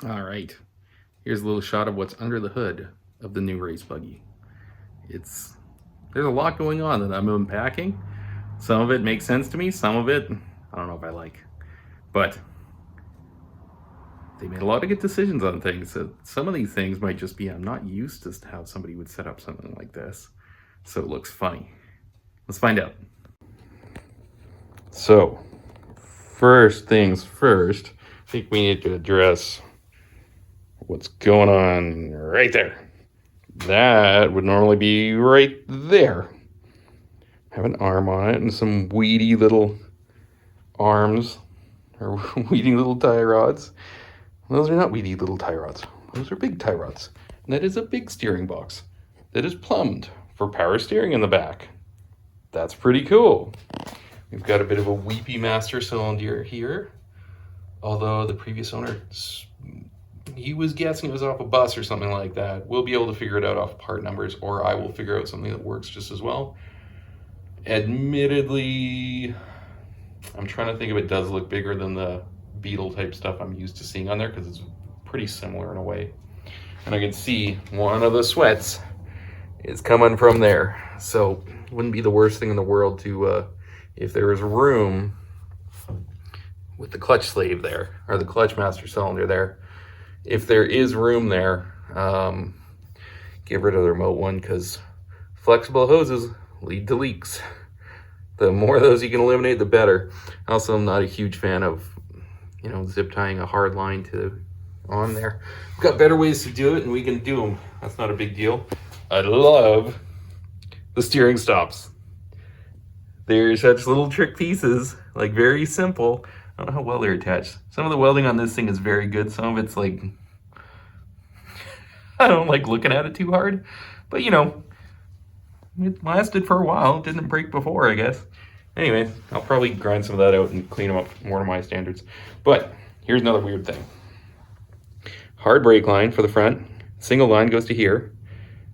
All right, here's a little shot of what's under the hood of the new Race Buggy. There's a lot going on that I'm unpacking. Some of it makes sense to me, some of it I don't know if I like. But they made a lot of good decisions on things. So some of these things might just be I'm not used to how somebody would set up something like this, so it looks funny. Let's find out. So, first things first, I think we need to address what's going on right there. That would normally be right there. Have an arm on it and some weedy little arms, or weedy little tie rods. Those are not weedy little tie rods. Those are big tie rods. And that is a big steering box that is plumbed for power steering in the back. That's pretty cool. We've got a bit of a weepy master cylinder here. Although the previous owner, he was guessing it was off a bus or something like that. We'll be able to figure it out off part numbers, or I will figure out something that works just as well. Admittedly, I'm trying to think if it does look bigger than the Beetle type stuff I'm used to seeing on there, because it's pretty similar in a way. And I can see one of the sweats is coming from there. So it wouldn't be the worst thing in the world to, if there was room with the clutch sleeve there, or the clutch master cylinder there, if there is room there, get rid of the remote one, because flexible hoses lead to leaks. The more of those you can eliminate, the better. Also, I'm not a huge fan of, zip tying a hard line on there. We've got better ways to do it, and we can do them. That's not a big deal. I love the steering stops. They're such little trick pieces, like very simple. I don't know how well they're attached. Some of the welding on this thing is very good. Some of it's like, I don't like looking at it too hard, but it lasted for a while. It didn't break before, I guess. Anyway, I'll probably grind some of that out and clean them up more to my standards. But here's another weird thing. Hard brake line for the front. Single line goes to here.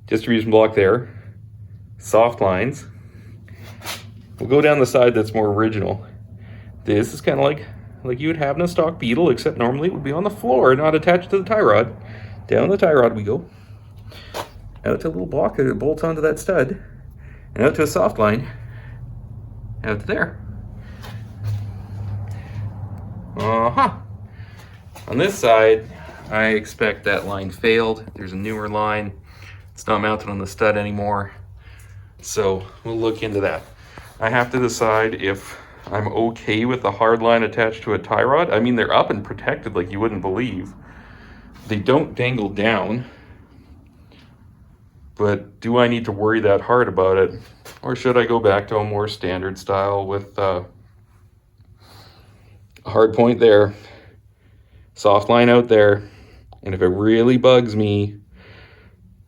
Distribution block there. Soft lines. We'll go down the side that's more original. This is kind of like you would have in a stock Beetle, except normally it would be on the floor, not attached to the tie rod. Down the tie rod we go. Out to a little block that bolts onto that stud. And out to a soft line. Out to there. On this side, I expect that line failed. There's a newer line. It's not mounted on the stud anymore. So we'll look into that. I have to decide if I'm okay with the hard line attached to a tie rod. I mean, they're up and protected like you wouldn't believe. They don't dangle down. But do I need to worry that hard about it? Or should I go back to a more standard style with a hard point there, soft line out there, and if it really bugs me,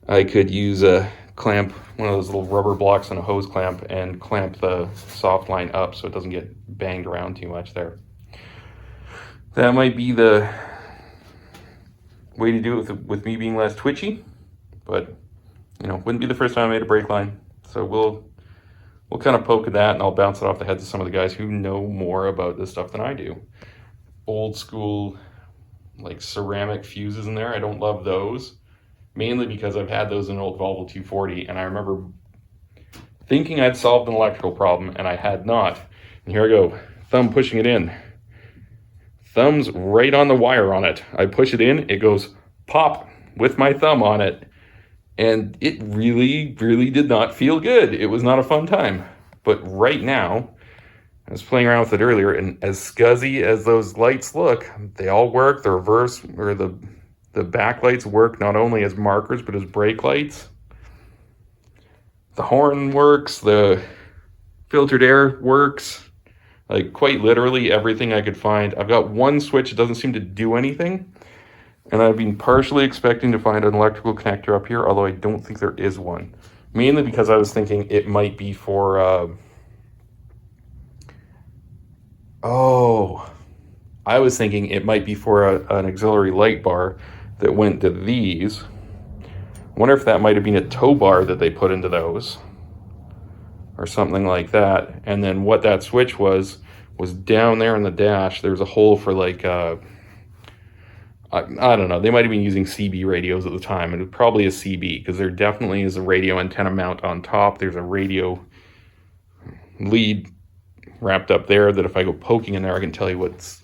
I could use a clamp, one of those little rubber blocks and a hose clamp, and clamp the soft line up so it doesn't get banged around too much there. That might be the way to do it with me being less twitchy, but wouldn't be the first time I made a brake line. So we'll kind of poke at that, and I'll bounce it off the heads of some of the guys who know more about this stuff than I do. Old school, like ceramic fuses in there, I don't love those. Mainly because I've had those in an old Volvo 240, and I remember thinking I'd solved an electrical problem, and I had not. And here I go, thumb pushing it in. Thumb's right on the wire on it. I push it in, it goes pop with my thumb on it. And it really, really did not feel good. It was not a fun time. But right now, I was playing around with it earlier, and as scuzzy as those lights look, they all work. The reverse, or the back lights work not only as markers, but as brake lights. The horn works, the filtered air works. Like, quite literally everything I could find. I've got one switch that doesn't seem to do anything. And I've been partially expecting to find an electrical connector up here, although I don't think there is one. Mainly because I was thinking it might be for, I was thinking it might be for an auxiliary light bar that went to these. I wonder if that might have been a tow bar that they put into those, or something like that. And then what that switch was down there in the dash. There's a hole for like, I don't know. They might have been using CB radios at the time. It was probably a CB because there definitely is a radio antenna mount on top. There's a radio lead wrapped up there that if I go poking in there, I can tell you what's...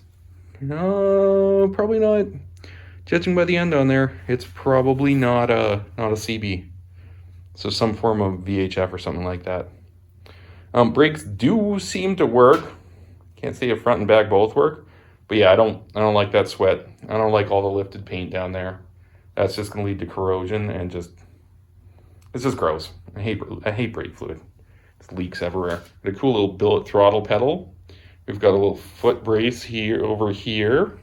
No, probably not. Judging by the end on there, it's probably not a CB. So some form of VHF or something like that. Brakes do seem to work. Can't say if front and back both work. But yeah, I don't like that sweat. I don't like all the lifted paint down there. That's just going to lead to corrosion and it's just gross. I hate brake fluid. It leaks everywhere. A cool little billet throttle pedal. We've got a little foot brace here over here.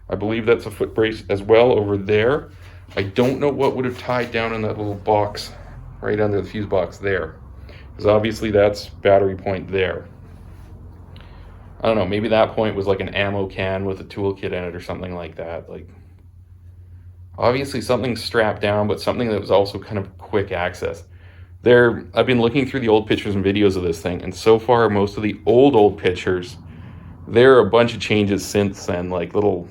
I believe that's a foot brace as well over there. I don't know what would have tied down in that little box right under the fuse box there. Because obviously that's battery point there. I don't know, maybe that point was like an ammo can with a toolkit in it or something like that. Like, obviously something strapped down, but something that was also kind of quick access. I've been looking through the old pictures and videos of this thing, and so far most of the old pictures, there are a bunch of changes since then, like little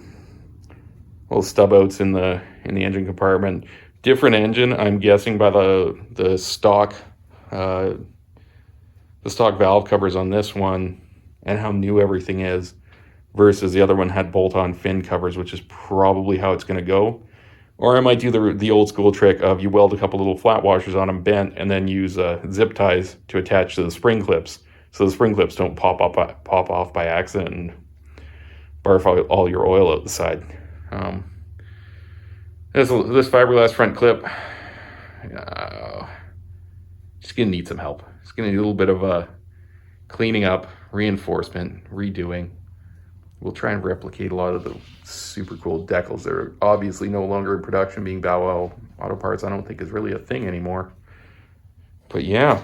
stub outs in the engine compartment. Different engine, I'm guessing by the stock valve covers on this one and how new everything is versus the other one had bolt-on fin covers, which is probably how it's going to go. Or I might do the old school trick of you weld a couple little flat washers on them bent and then use zip ties to attach to the spring clips so the spring clips don't pop off by accident and barf all your oil out the side. This fiberglass front clip, just going to need some help. It's going to need a little bit of cleaning up, reinforcement, redoing. We'll try and replicate a lot of the super cool decals that are obviously no longer in production, being Bow Wow Auto Parts. I don't think is really a thing anymore. But yeah,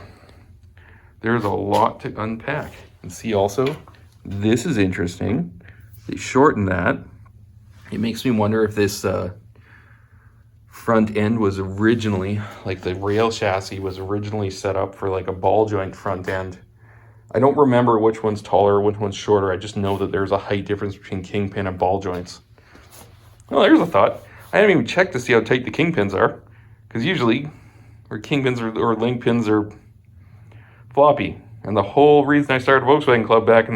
there's a lot to unpack. And see also, this is interesting. They shortened that. It makes me wonder if this front end was originally, like the rail chassis was originally set up for like a ball joint front end. I don't remember which one's taller, which one's shorter. I just know that there's a height difference between kingpin and ball joints. Well, there's a thought. I haven't even checked to see how tight the kingpins are, because usually, or kingpins or link pins are floppy. And the whole reason I started Volkswagen Club back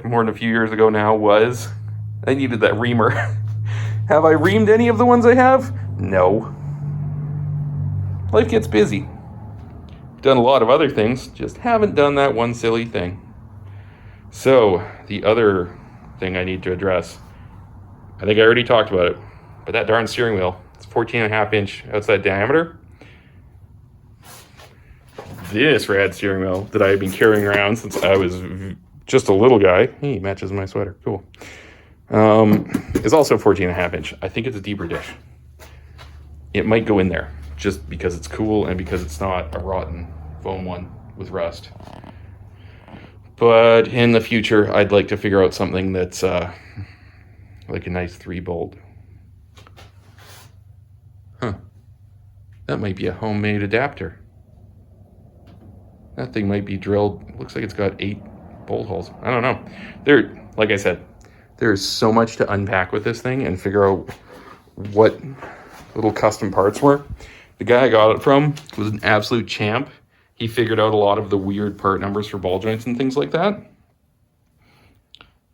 more than a few years ago now was I needed that reamer. Have I reamed any of the ones I have? No. Life gets busy. Done a lot of other things, just haven't done that one silly thing. So, the other thing I need to address, I think I already talked about it, but that darn steering wheel, it's 14.5 inch outside diameter. This rad steering wheel that I've been carrying around since I was just a little guy, hey, matches my sweater, cool, is also 14.5 inch. I think it's a deeper dish. It might go in there, just because it's cool and because it's not a rotten foam one with rust. But in the future, I'd like to figure out something that's like a nice 3-bolt. That might be a homemade adapter. That thing might be drilled. Looks like it's got 8 bolt holes. I don't know. Like I said, there's so much to unpack with this thing and figure out what little custom parts were. The guy I got it from was an absolute champ. He figured out a lot of the weird part numbers for ball joints and things like that.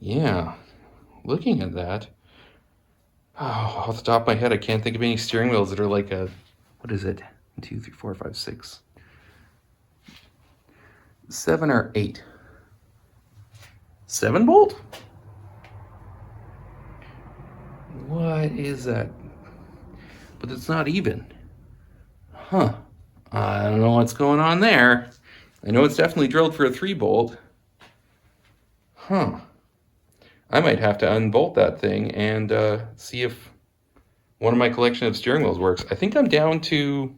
Yeah, looking at that, off the top of my head, I can't think of any steering wheels that are like a, what is it? 1, 2, 3, 4, 5, 6, 7 or 8. 7 bolt? What is that? But it's not even. I don't know what's going on there. I know it's definitely drilled for a 3-bolt. I might have to unbolt that thing and see if one of my collection of steering wheels works. I think I'm down to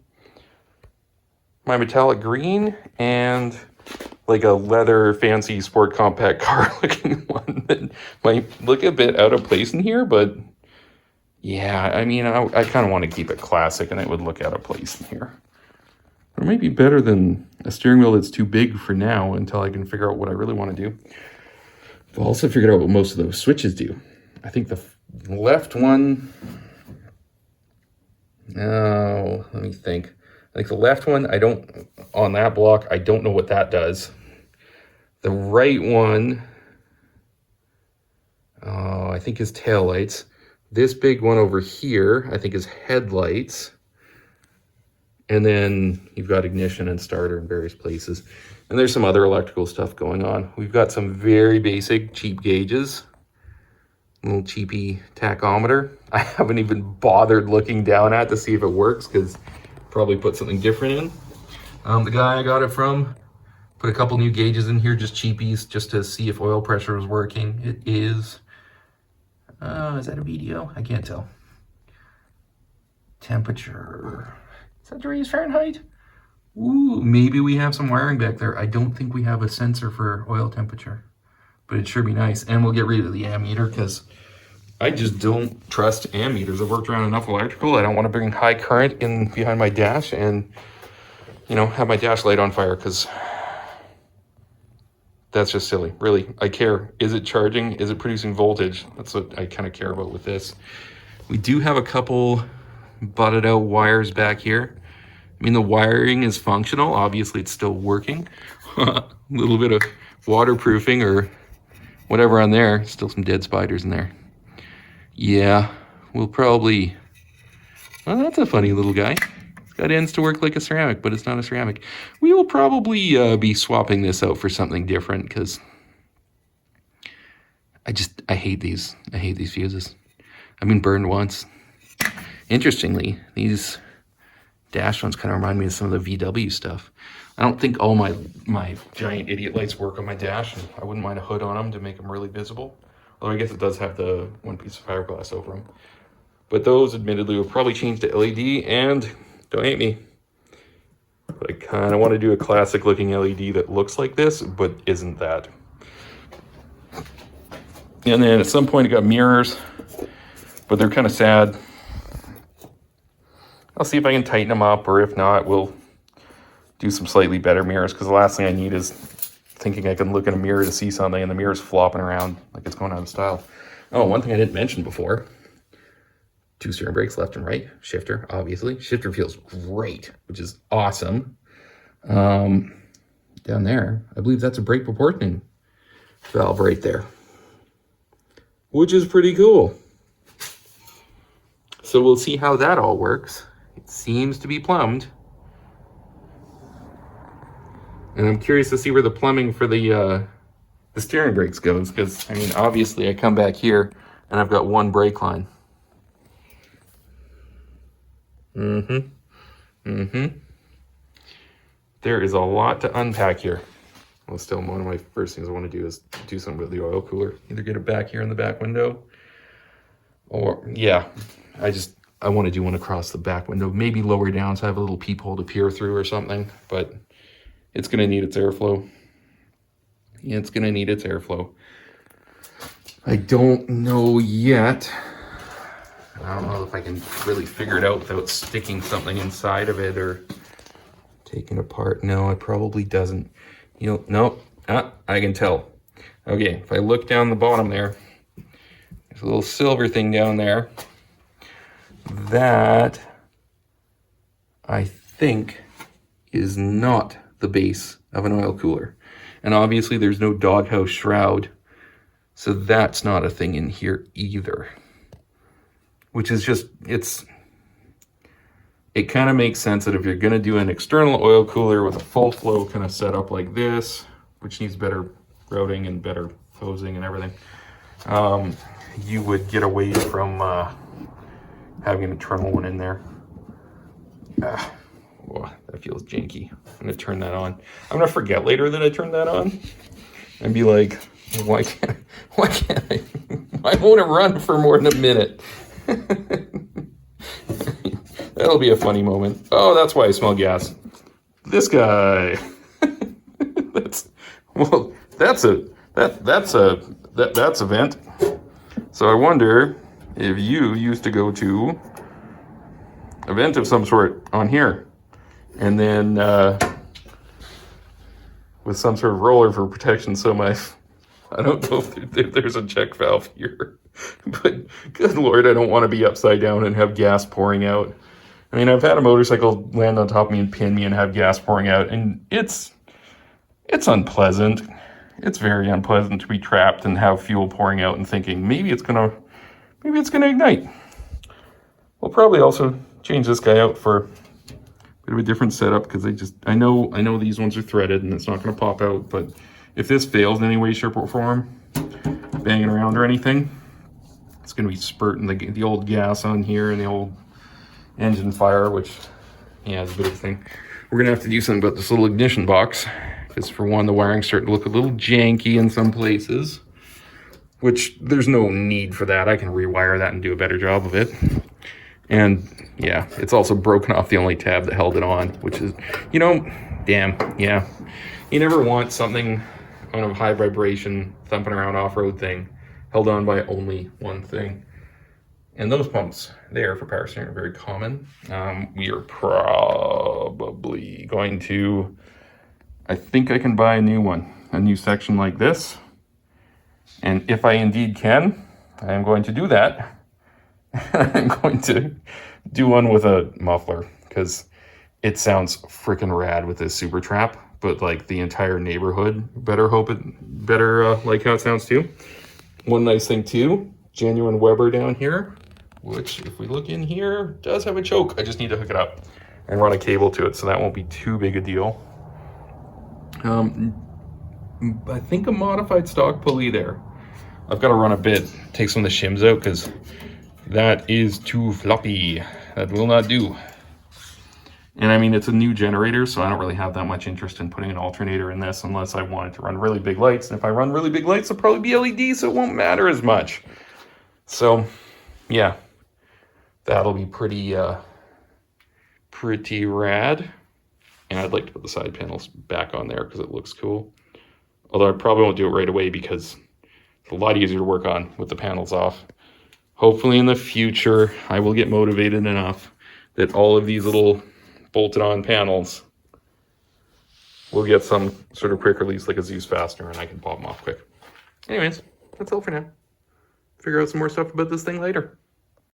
my metallic green and like a leather fancy sport compact car looking one that might look a bit out of place in here, but yeah, I mean, I kind of want to keep it classic and it would look out of place in here. It might be better than a steering wheel that's too big for now until I can figure out what I really want to do. I've also figured out what most of those switches do. I think left one, oh, let me think. I think the left one, on that block, I don't know what that does. The right one, oh, I think is taillights. This big one over here, I think is headlights. And then you've got ignition and starter in various places. And there's some other electrical stuff going on. We've got some very basic cheap gauges. A little cheapy tachometer. I haven't even bothered looking down at to see if it works because probably put something different in. The guy I got it from put a couple new gauges in here, just cheapies, just to see if oil pressure was working. It is. Is that a video? I can't tell. Temperature. Is that degrees Fahrenheit? Ooh, maybe we have some wiring back there. I don't think we have a sensor for oil temperature, but it should be nice. And we'll get rid of the ammeter because I just don't trust ammeters. I've worked around enough electrical. I don't want to bring high current in behind my dash and, you know, have my dash light on fire because that's just silly. Really, I care. Is it charging? Is it producing voltage? That's what I kind of care about with this. We do have a couple butted out wires back here. I mean, the wiring is functional. Obviously, it's still working. A little bit of waterproofing or whatever on there. Still some dead spiders in there. Yeah, we'll probably... Well, that's a funny little guy. It's got ends to work like a ceramic, but it's not a ceramic. We will probably be swapping this out for something different because I hate these. I hate these fuses. I've been burned once. Interestingly, these dash ones kind of remind me of some of the VW stuff. I don't think all my giant idiot lights work on my dash, and I wouldn't mind a hood on them to make them really visible. Although I guess it does have the one piece of fiberglass over them. But those, admittedly, will probably change to LED, and don't hate me, but I kind of want to do a classic looking LED that looks like this, but isn't that. And then at some point it got mirrors, but they're kind of sad. I'll see if I can tighten them up, or if not, we'll do some slightly better mirrors, because the last thing I need is thinking I can look in a mirror to see something and the mirror's flopping around like it's going out of style. Oh, one thing I didn't mention before, 2 steering brakes, left and right, shifter, obviously. Shifter feels great, which is awesome. Down there, I believe that's a brake proportioning valve right there, which is pretty cool. So we'll see how that all works. It seems to be plumbed. And I'm curious to see where the plumbing for the steering brakes goes, because, I mean, obviously I come back here and I've got one brake line. There is a lot to unpack here. Well, still, one of my first things I want to do is do something with the oil cooler. Either get it back here in the back window, or, yeah, I want to do one across the back window, maybe lower down so I have a little peephole to peer through or something, but it's going to need its airflow. Yeah, it's going to need its airflow. I don't know yet. I don't know if I can really figure it out without sticking something inside of it or taking it apart. No, it probably doesn't. You know, no, I can tell. Okay, if I look down the bottom there, there's a little silver thing down there. That, I think, is not the base of an oil cooler. And obviously there's no doghouse shroud, so that's not a thing in here either. Which is just, it kind of makes sense that if you're gonna do an external oil cooler with a full flow kind of setup like this, which needs better routing and better hosing and everything, you would get away from having an internal one in there. Whoa, that feels janky. I'm gonna turn that on. I'm gonna forget later that I turned that on and be like, why can't I, why won't it run for more than a minute? That'll be a funny moment. Oh, that's why I smell gas. This guy. That's a vent. So I wonder if you used to go to a vent of some sort on here, and then with some sort of roller for protection, so I don't know if there's a check valve here, but good Lord, I don't want to be upside down and have gas pouring out. I mean, I've had a motorcycle land on top of me and pin me and have gas pouring out, and it's unpleasant. It's very unpleasant to be trapped and have fuel pouring out and thinking maybe it's gonna ignite. We'll probably also change this guy out for a bit of a different setup because I know these ones are threaded and it's not gonna pop out, but if this fails in any way, shape, or form, banging around or anything, it's gonna be spurting the old gas on here and the old engine fire, which, yeah, is a bit of a thing. We're gonna have to do something about this little ignition box, because for one, the wiring's starting to look a little janky in some places, which there's no need for that. I can rewire that and do a better job of it. And yeah, it's also broken off the only tab that held it on, which is, you know, damn, yeah. You never want something on a high vibration, thumping around off-road thing held on by only one thing. And those pumps there for power steering are very common. We are probably going to, I think I can buy a new one, a new section like this. And if I indeed can, I am going to do that. I'm going to do one with a muffler because it sounds freaking rad with this Super Trap, but like the entire neighborhood better like how it sounds too. One nice thing too, genuine Weber down here, which if we look in here, does have a choke. I just need to hook it up and run a cable to it, so that won't be too big a deal. I think a modified stock pulley there. I've got to run a bit, take some of the shims out because that is too floppy. That will not do. And I mean, it's a new generator, so I don't really have that much interest in putting an alternator in this unless I wanted to run really big lights. And if I run really big lights, it'll probably be LED, so it won't matter as much. So, yeah, that'll be pretty rad. And I'd like to put the side panels back on there because it looks cool. Although I probably won't do it right away because it's a lot easier to work on with the panels off. Hopefully in the future, I will get motivated enough that all of these little bolted on panels will get some sort of quick release like a Zeus fastener and I can pop them off quick. Anyways, that's all for now. Figure out some more stuff about this thing later.